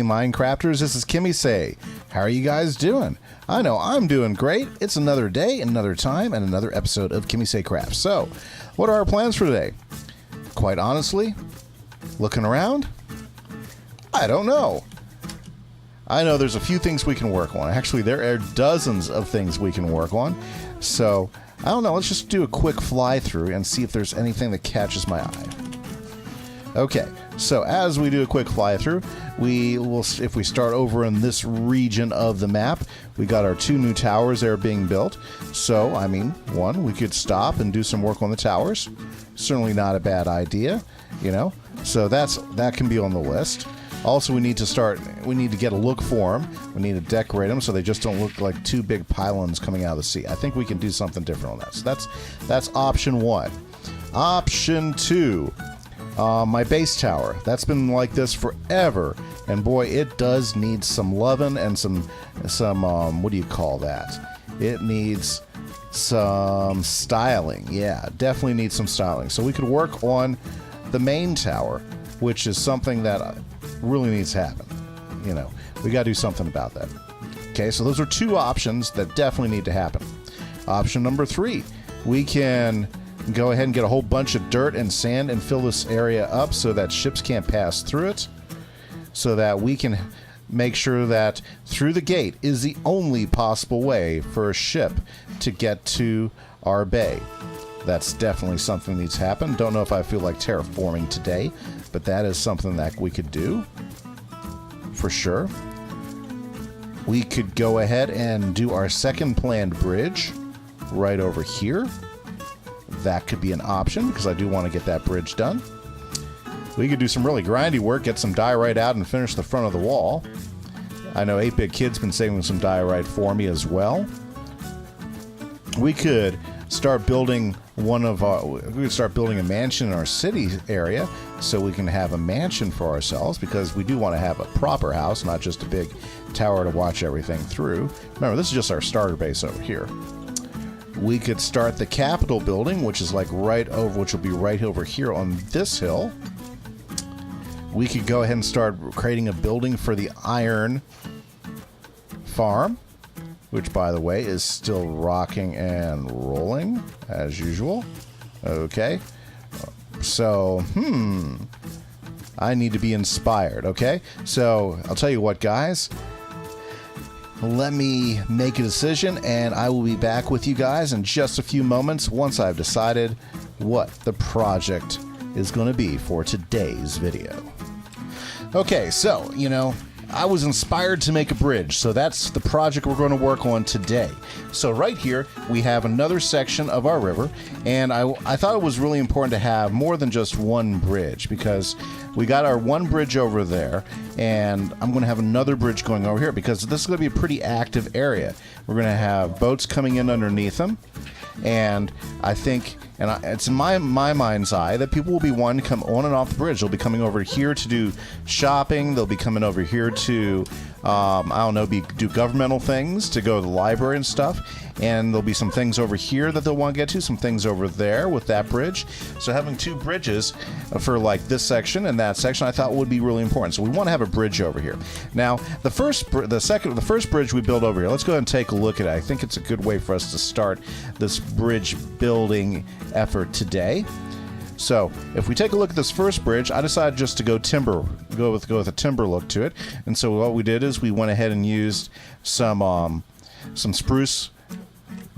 Minecrafters, this is Kimise. How are you guys doing? I know I'm doing great. It's another day, another time, and another episode of KimiseCraft. So, what are our plans for today? Quite honestly, looking around, I don't know. I know there's a few things we can work on. Actually, there are dozens of things we can work on. So, I don't know. Let's just do a quick fly through and see if there's anything that catches my eye. Okay, so as we do a quick fly through, if we start over in this region of the map, we got our 2 new towers that are being built. So, I mean, one, we could stop and do some work on the towers. Certainly not a bad idea, you know. So that can be on the list. Also, we need to get a look for them. We need to decorate them so they just don't look like 2 big pylons coming out of the sea. I think we can do something different on that. So that's option 1. Option 2. My base tower. That's been like this forever, and boy, it does need some loving and some what do you call that? It needs some styling. Yeah, definitely needs some styling. So we could work on the main tower, which is something that really needs to happen. You know, we got to do something about that. Okay, so those are 2 options that definitely need to happen. Option number 3, we can go ahead and get a whole bunch of dirt and sand and fill this area up so that ships can't pass through it, so that we can make sure that through the gate is the only possible way for a ship to get to our bay. That's definitely something that needs to happen. Don't know if I feel like terraforming today, but that is something that we could do for sure. We could go ahead and do our second planned bridge right over here. That could be an option because I do want to get that bridge done. We could do some really grindy work, get some diorite out and finish the front of the wall. I know 8-Bit Kid's been saving some diorite for me as well. We could start building a mansion in our city area so we can have a mansion for ourselves, because we do want to have a proper house, not just a big tower to watch everything through. Remember, this is just our starter base over here. We could start the Capitol building, which will be right over here on this hill. We could go ahead and start creating a building for the iron farm, which, by the way, is still rocking and rolling as usual. Okay. So, I need to be inspired, okay? So, I'll tell you what, guys. Let me make a decision, and I will be back with you guys in just a few moments once I've decided what the project is going to be for today's video. Okay, so, you know, I was inspired to make a bridge, so that's the project we're going to work on today. So right here, we have another section of our river, and I thought it was really important to have more than just one bridge, because we got our one bridge over there, and I'm going to have another bridge going over here, because this is going to be a pretty active area. We're going to have boats coming in underneath them, and I think, it's in my mind's eye, that people will be wanting to come on and off the bridge. They'll be coming over here to do shopping. They'll be coming over here to, do governmental things, to go to the library and stuff. And there'll be some things over here that they'll want to get to, some things over there with that bridge. So having 2 bridges for like this section and that section, I thought would be really important. So we want to have a bridge over here. Now, the first bridge we built over here, let's go ahead and take a look at it. I think it's a good way for us to start this bridge building effort today. So if we take a look at this first bridge, I decided just to go with a timber look to it. And so what we did is we went ahead and used some spruce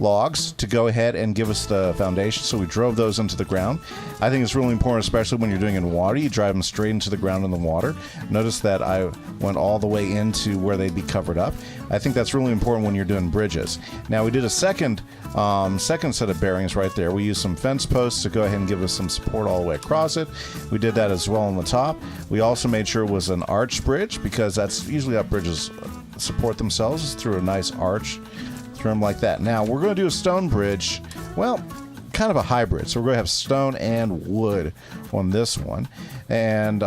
logs to go ahead and give us the foundation. So we drove those into the ground. I think it's really important, especially when you're doing it in water. You drive them straight into the ground in the water. Notice that I went all the way into where they'd be covered up. I think that's really important when you're doing bridges. Now we did a second set of bearings right there. We used some fence posts to go ahead and give us some support all the way across it. We did that as well on the top. We also made sure it was an arch bridge, because that's usually how bridges support themselves, through a nice arch through them like that. Now we're going to do a stone bridge, well, kind of a hybrid. So we're going to have stone and wood on this one. And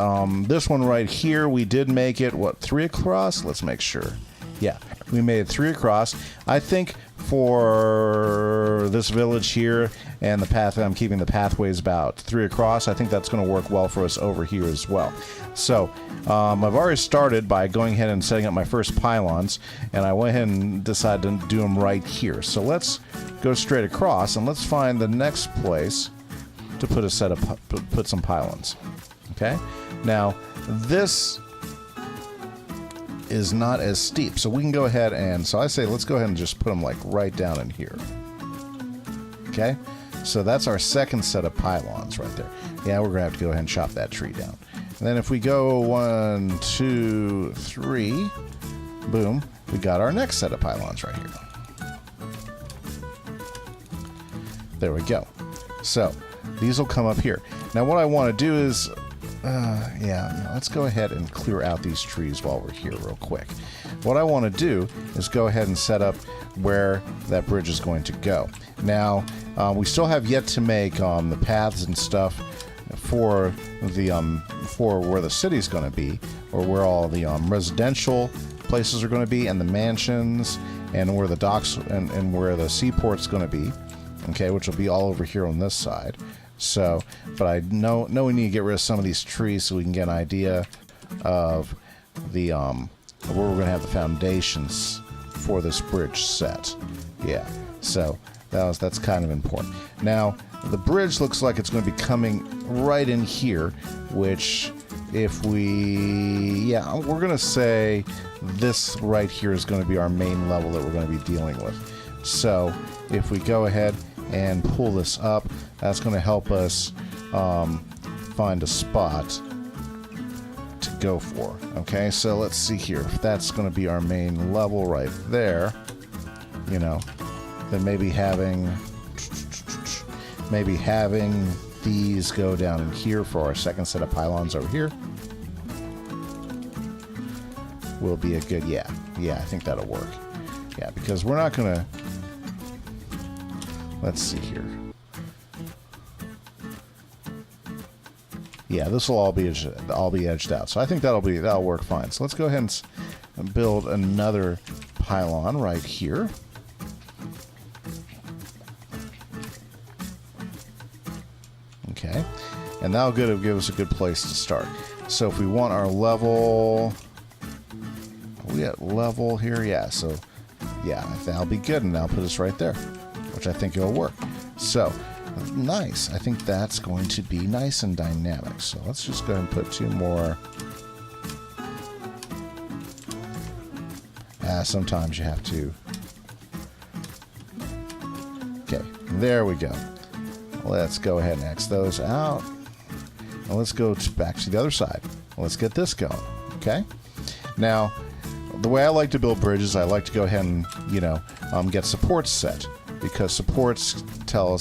this one right here, we did make it, 3 across? Let's make sure. Yeah, we made it 3 across. I think for this village here, and the path, I'm keeping the pathways about 3 across. I think that's going to work well for us over here as well. So I've already started by going ahead and setting up my first pylons, and I went ahead and decided to do them right here. So let's go straight across, and let's find the next place to put a set of put some pylons. Okay, now this is not as steep, so we can go ahead and, so I say let's go ahead and just put them like right down in here. Okay, so that's our second set of pylons right there. Yeah, we're gonna have to go ahead and chop that tree down. And then if we go 1, 2, 3, boom, we got our next set of pylons right here. There we go. So these will come up here. Now what I want to do is, let's go ahead and clear out these trees while we're here real quick. What I want to do is go ahead and set up where that bridge is going to go. Now, we still have yet to make the paths and stuff for the for where the city's going to be, or where all the residential places are going to be, and the mansions, and where the docks and where the seaport's going to be. Okay, which will be all over here on this side. So, but I know we need to get rid of some of these trees so we can get an idea of the where we're going to have the foundations for this bridge set. Yeah, so that's kind of important. Now, the bridge looks like it's going to be coming right in here, which if we're going to say this right here is going to be our main level that we're going to be dealing with. So, if we go ahead and pull this up, that's going to help us find a spot to go for. Okay, so let's see here. If that's going to be our main level right there, you know, then maybe having these go down in here for our second set of pylons over here will be a good, yeah, I think that'll work. Yeah, because we're not going to, let's see here. Yeah, this will all be edged out. So I think that'll work fine. So let's go ahead and build another pylon right here. Okay, and that'll give us a good place to start. So if we want our level, are we at level here? Yeah. So yeah, that'll be good, and that'll put us right there, which I think it'll work. So nice. I think that's going to be nice and dynamic. So let's just go ahead and put 2 more. Sometimes you have to. Okay, there we go. Let's go ahead and X those out. And let's go back to the other side. Let's get this going. Okay. Now, the way I like to build bridges, I like to go ahead and, get supports set, because supports tell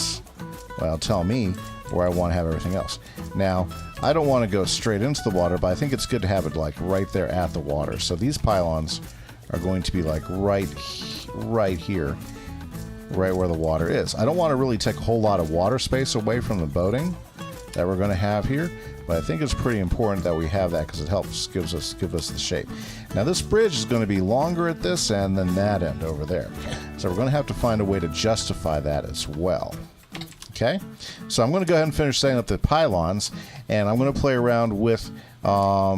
me where I want to have everything else. Now, I don't want to go straight into the water, but I think it's good to have it like right there at the water. So these pylons are going to be like right here, right where the water is. I don't want to really take a whole lot of water space away from the boating that we're going to have here, but I think it's pretty important that we have that because it helps give us the shape. Now this bridge is going to be longer at this end than that end over there, so we're going to have to find a way to justify that as well. Okay, so I'm going to go ahead and finish setting up the pylons, and I'm going to play around with the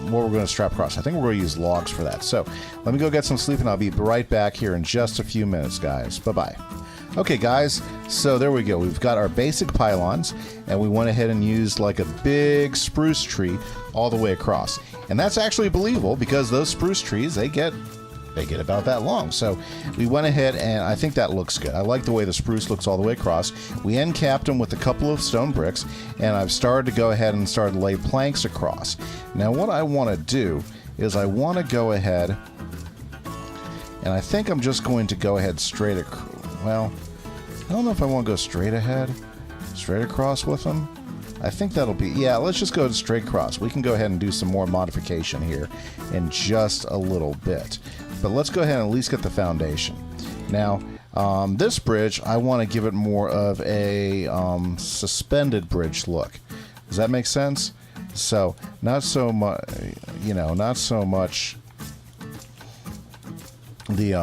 what we're going to strap across. I think we're going to use logs for that. So let me go get some sleep, and I'll be right back here in just a few minutes, guys. Bye-bye. Okay, guys, so there we go. We've got our basic pylons, and we went ahead and used like a big spruce tree all the way across. And that's actually believable because those spruce trees, they get about that long. So we went ahead, and I think that looks good. I like the way the spruce looks all the way across. We end capped them with a couple of stone bricks, and I've started to go ahead and start to lay planks across. Now what I want to do is I want to go ahead, and I think I'm just going to go ahead straight across. Well, I don't know if I want to go straight across with them. I think that'll be, yeah, let's just go straight across. We can go ahead and do some more modification here in just a little bit. But let's go ahead and at least get the foundation. Now, this bridge, I want to give it more of a suspended bridge look. Does that make sense? So, not so much, not so much the,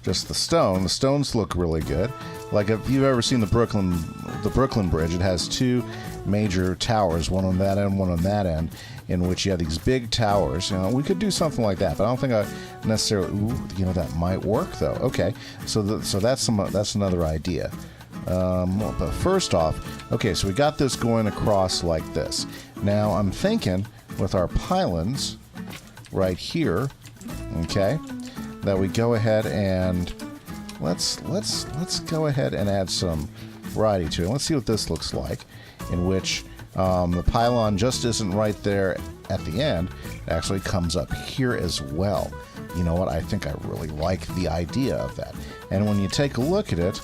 just the stone. The stones look really good. Like if you've ever seen the Brooklyn Bridge, it has two major towers, one on that end, one on that end, in which you have these big towers. You know, we could do something like that, but I don't think I necessarily. Ooh, you know, that might work though. Okay, so that's another idea. But first off, okay, so we got this going across like this. Now I'm thinking with our pylons right here, okay, that we go ahead and let's go ahead and add some variety to it. Let's see what this looks like, in which the pylon just isn't right there at the end. It actually comes up here as well. You know what? I think I really like the idea of that. And when you take a look at it,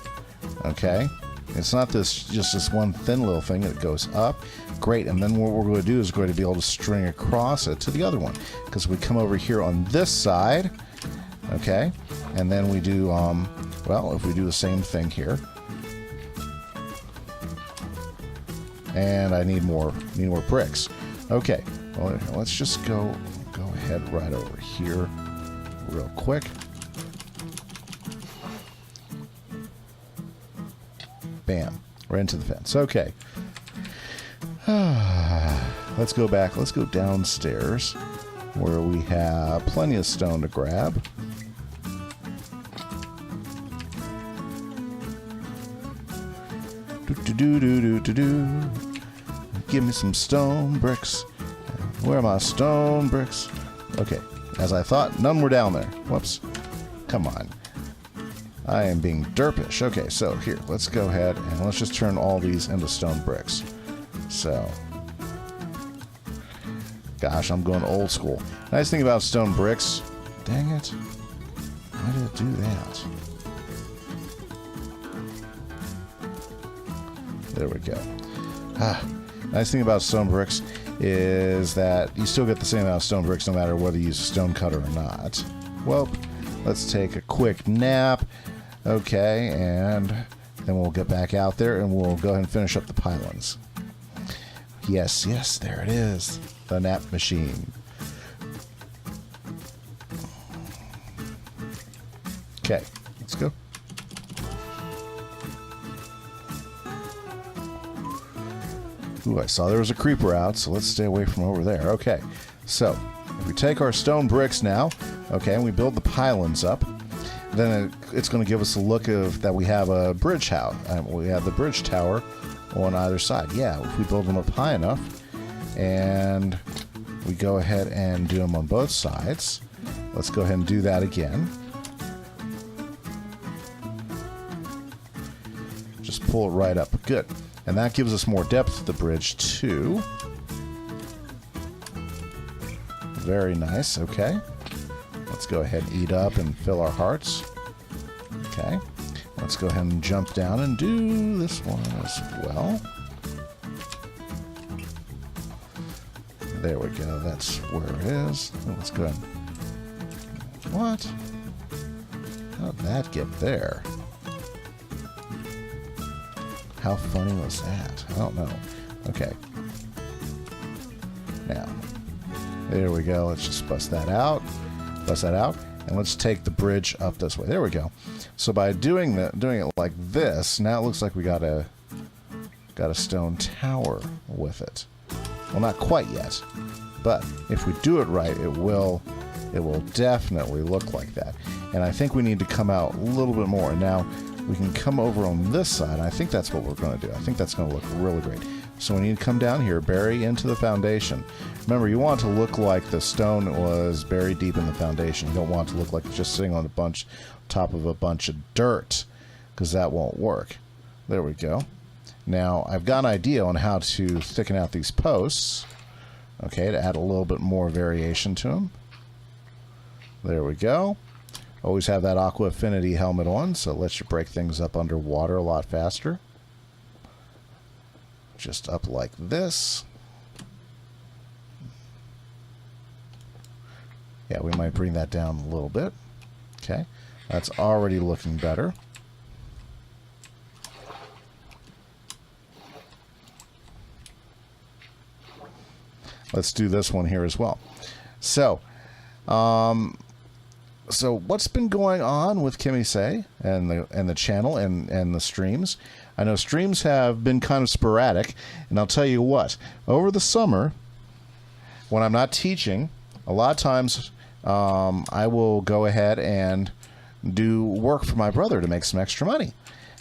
okay, it's not just this one thin little thing that goes up. Great. And then what we're going to do is going to be able to string across it to the other one, because we come over here on this side, okay, and then we do well, if we do the same thing here, and I need more bricks. Okay, well, let's just go ahead right over here real quick. Bam, right into the fence. Okay. Let's go back. Let's go downstairs where we have plenty of stone to grab. Give me some stone bricks. Where are my stone bricks? Okay, as I thought, none were down there. Whoops. Come on. I am being derpish. Okay, so here, let's go ahead and let's just turn all these into stone bricks. So, gosh, I'm going old school. Nice thing about stone bricks, dang it, why did it do that? There we go. Nice thing about stone bricks is that you still get the same amount of stone bricks no matter whether you use a stone cutter or not. Well, let's take a quick nap. Okay, and then we'll get back out there and we'll go ahead and finish up the pylons. Yes, yes, there it is. The nap machine. Okay, let's go. Ooh, I saw there was a creeper out, so let's stay away from over there. Okay, so if we take our stone bricks now, okay, and we build the pylons up, then it's going to give us a look of that we have a bridge house. We have the bridge tower on either side. Yeah, if we build them up high enough, and we go ahead and do them on both sides. Let's go ahead and do that again. Just pull it right up. Good. And that gives us more depth to the bridge, too. Very nice. Okay. Let's go ahead and eat up and fill our hearts. Okay. Let's go ahead and jump down and do this one as well. There we go. That's where it is. Let's go ahead. What? How did that get there? How funny was that? I don't know. Okay. Now, there we go. Let's just bust that out. Bust that out. And let's take the bridge up this way. There we go. So by doing it like this, now it looks like we got a stone tower with it. Well, not quite yet, but if we do it right, it will definitely look like that. And I think we need to come out a little bit more. Now we can come over on this side. I think that's what we're going to do. I think that's going to look really great. So we need to come down here, bury into the foundation. Remember, you want it to look like the stone was buried deep in the foundation. You don't want it to look like it's just sitting on top of a bunch of dirt, because that won't work. There we go. Now, I've got an idea on how to thicken out these posts, okay, to add a little bit more variation to them. There we go. Always have that Aqua Affinity helmet on, so it lets you break things up underwater a lot faster. Just up like this. Yeah, we might bring that down a little bit. Okay, that's already looking better. Let's do this one here as well. So, So what's been going on with Kimise and the channel and the streams? I know streams have been kind of sporadic, and I'll tell you what. Over the summer, when I'm not teaching, a lot of times I will go ahead and do work for my brother to make some extra money.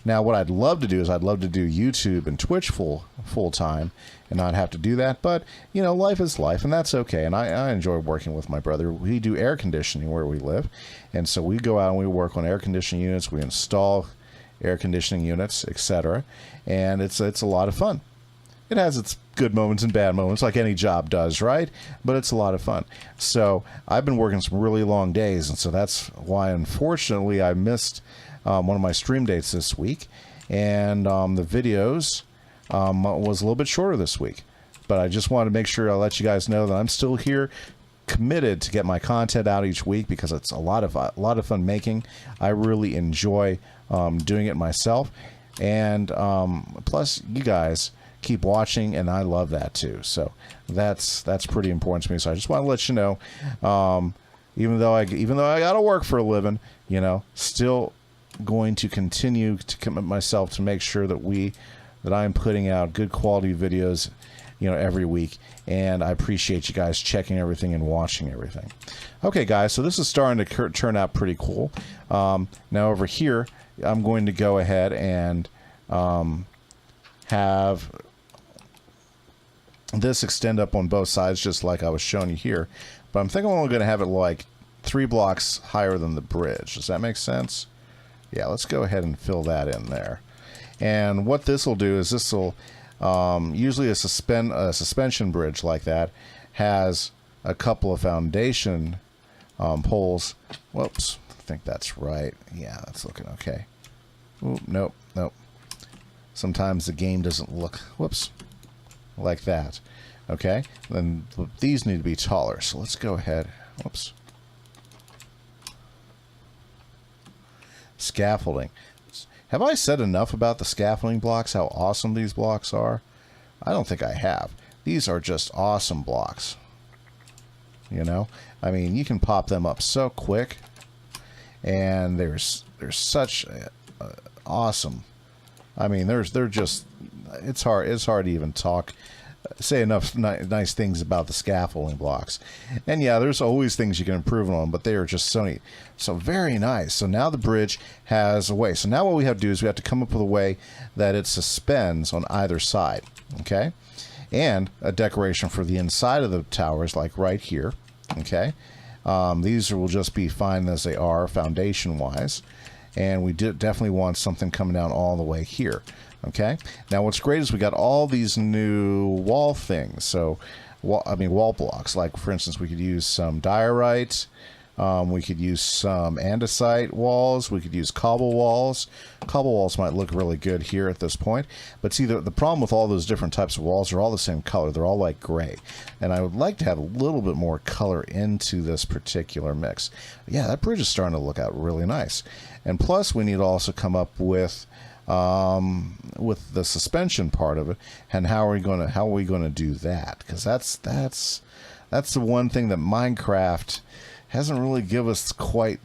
Now, what I'd love to do is I'd love to do YouTube and Twitch full time and not have to do that. But, you know, life is life, and that's okay. And I enjoy working with my brother. We do air conditioning where we live. And so we go out and we work on air conditioning units. We install air conditioning units, etc. And it's a lot of fun. It has its good moments and bad moments, like any job does, right? But it's a lot of fun. So I've been working some really long days, and so that's why, unfortunately, I missed one of my stream dates this week, and the videos was a little bit shorter this week. But I just wanted to make sure I let you guys know that I'm still here, committed to get my content out each week, because it's a lot of fun making. I really enjoy doing it myself, and plus you guys keep watching, and I love that too. So that's pretty important to me. So I just want to let you know, even though I got to work for a living, you know, still going to continue to commit myself to make sure that I'm putting out good quality videos, you know, every week. And I appreciate you guys checking everything and watching everything. Okay, guys, so this is starting to turn out pretty cool. Now over here, I'm going to go ahead and have this extend up on both sides, just like I was showing you here. But I'm thinking I'm only going to have it like 3 blocks higher than the bridge. Does that make sense? Yeah, let's go ahead and fill that in there. And what this will do is this will usually a suspension bridge like that has a couple of foundation poles. Whoops, I think that's right. Yeah, that's looking okay. Ooh, nope. Sometimes the game doesn't look, whoops, like that. Okay, then these need to be taller. So let's go ahead. Whoops. Scaffolding. Have I said enough about the scaffolding blocks, how awesome these blocks are? I don't think I have. These are just awesome blocks. You know, I mean, you can pop them up so quick, and there's such awesome. I mean, they're just, it's hard to even say enough nice things about the scaffolding blocks. And yeah, there's always things you can improve on, but they are just so neat. So very nice. So now the bridge has a way. So now what we have to do is we have to come up with a way that it suspends on either side. Okay? And a decoration for the inside of the towers, like right here. Okay? These will just be fine as they are, foundation-wise. And we definitely want something coming down all the way here. Okay. Now, what's great is we got all these new wall things. So, wall blocks. Like, for instance, we could use some diorite. We could use some andesite walls. We could use cobble walls. Cobble walls might look really good here at this point. But see, the problem with all those different types of walls, they're all the same color. They're all like gray. And I would like to have a little bit more color into this particular mix. Yeah, that bridge is starting to look out really nice. And plus, we need to also come up with the suspension part of it, and how are we going to do that? Because that's the one thing that Minecraft hasn't really given us quite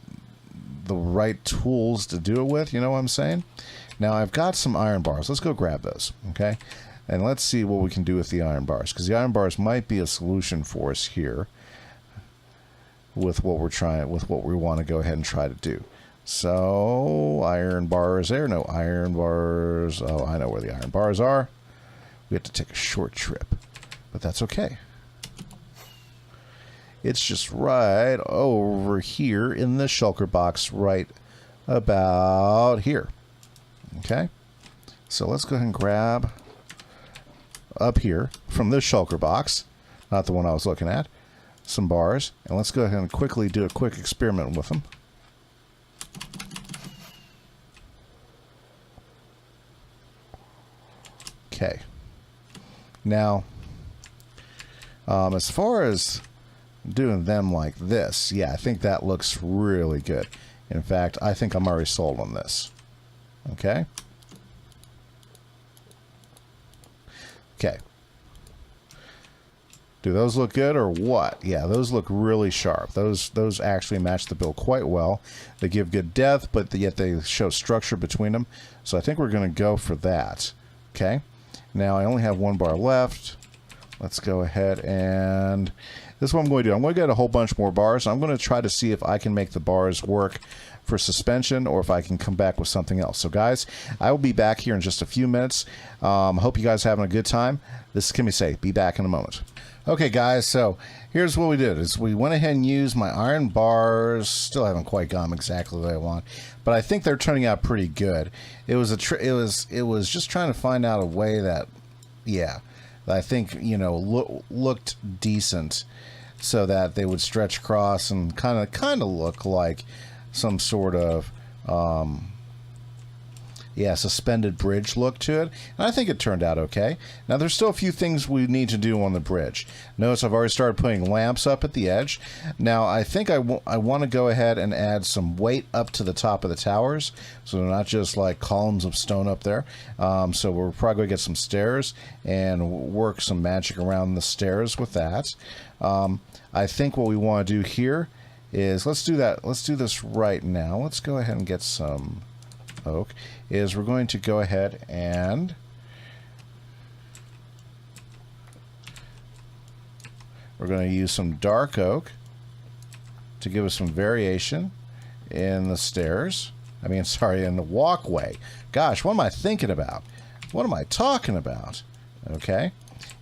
the right tools to do it with. You know what I'm saying? Now I've got some iron bars. Let's go grab those, okay? And let's see what we can do with the iron bars, because the iron bars might be a solution for us here with what we want to go ahead and try to do. So, iron bars there. No iron bars. Oh, I know where the iron bars are. We have to take a short trip, but that's okay. It's just right over here in the shulker box, right about here. Okay? So let's go ahead and grab up here from this shulker box, not the one I was looking at, some bars, and let's go ahead and quickly do a quick experiment with them. Okay. Now, as far as doing them like this, yeah, I think that looks really good. In fact, I think I'm already sold on this. Okay. Okay. Do those look good or what? Yeah, those look really sharp. Those actually match the bill quite well. They give good depth, but yet they show structure between them. So I think we're going to go for that. Okay. Now I only have one bar left. Let's go ahead and this is what I'm going to do. I'm going to get a whole bunch more bars. I'm going to try to see if I can make the bars work for suspension or if I can come back with something else. So guys, I will be back here in just a few minutes. Hope you guys are having a good time. This is Kimise. Be back in a moment. Okay guys, so here's what we did is we went ahead and used my iron bars. Still haven't quite got them exactly the way I want, but I think they're turning out pretty good. It was just trying to find out a way that, yeah, that I think, you know, looked decent, so that they would stretch across and kind of look like some sort of yeah, suspended bridge look to it, and I think it turned out okay. Now there's still a few things we need to do on the bridge. Notice I've already started putting lamps up at the edge. Now I think I want to go ahead and add some weight up to the top of the towers, so they're not just like columns of stone up there. So we're probably going to get some stairs and work some magic around the stairs with that. I think what we want to do here is, let's do that. Let's do this right now. Let's go ahead and get some oak. Is we're going to go ahead and we're going to use some dark oak to give us some variation in the stairs. I mean, sorry, in the walkway. Gosh, what am I thinking about? What am I talking about? Okay,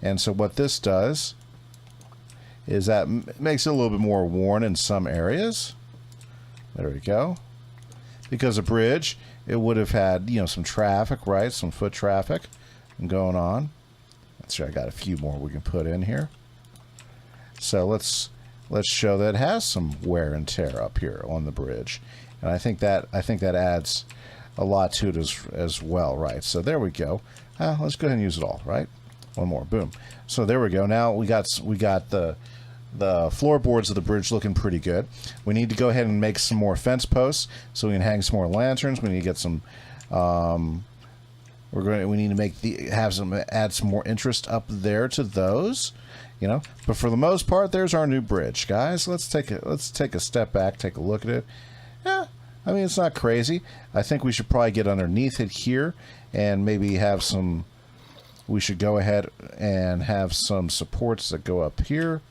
and so what this does is that makes it a little bit more worn in some areas. There we go. Because a bridge, it would have had, you know, some traffic, right? Some foot traffic going on. Let's see, I got a few more we can put in here. So let's show that it has some wear and tear up here on the bridge, and I think that adds a lot to it as well, right? So there we go. Let's go ahead and use it all, right? One more, boom. So there we go. Now we got the floorboards of the bridge looking pretty good. We need to go ahead and make some more fence posts so we can hang some more lanterns. We need to get some. We need to add some more interest up there to those, you know. But for the most part, there's our new bridge, guys. Let's take a step back, take a look at it. Yeah, I mean, it's not crazy. I think we should probably get underneath it here and maybe have some. We should go ahead and have some supports that go up here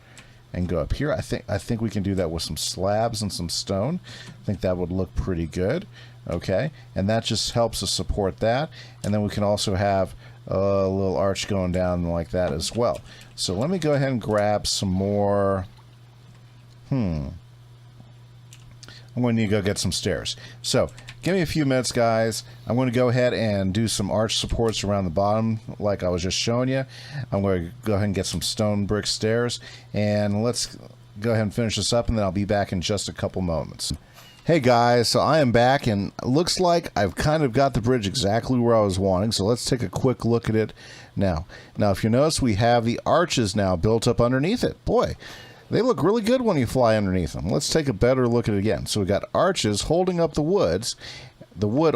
and go up here. I think we can do that with some slabs and some stone. I think that would look pretty good. Okay, and that just helps us support that, and then we can also have a little arch going down like that as well. So let me go ahead and grab some more. I'm going to need to go get some stairs. So give me a few minutes, guys. I'm going to go ahead and do some arch supports around the bottom like I was just showing you. I'm going to go ahead and get some stone brick stairs, and let's go ahead and finish this up, and then I'll be back in just a couple moments. Hey guys, so I am back, and it looks like I've kind of got the bridge exactly where I was wanting, so let's take a quick look at it now. Now if you notice, we have the arches now built up underneath it. Boy, they look really good when you fly underneath them. Let's take a better look at it again. So we got arches holding up the wood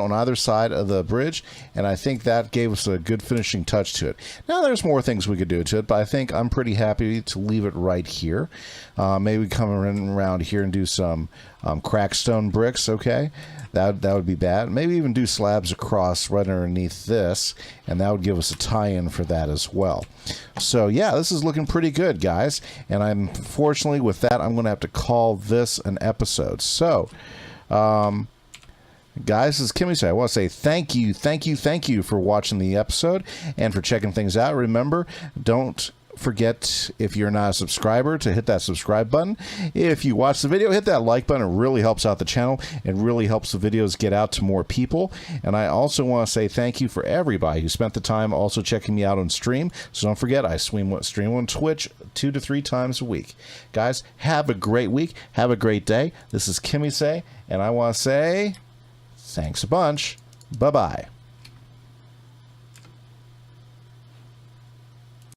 on either side of the bridge, and I think that gave us a good finishing touch to it. Now there's more things we could do to it, but I think I'm pretty happy to leave it right here. Maybe come around here and do some cracked stone bricks. Okay, that would be bad. Maybe even do slabs across right underneath this, and that would give us a tie-in for that as well. So yeah, this is looking pretty good, guys, and unfortunately with that I'm gonna have to call this an episode. So guys, this is Kimise. I want to say thank you for watching the episode and for checking things out. Remember, don't forget, if you're not a subscriber, to hit that subscribe button. If you watch the video, hit that like button. It really helps out the channel. It really helps the videos get out to more people. And I also want to say thank you for everybody who spent the time also checking me out on stream. So don't forget, I stream on Twitch 2 to 3 times a week. Guys, have a great week. Have a great day. This is Kimise, and I want to say thanks a bunch. Bye-bye.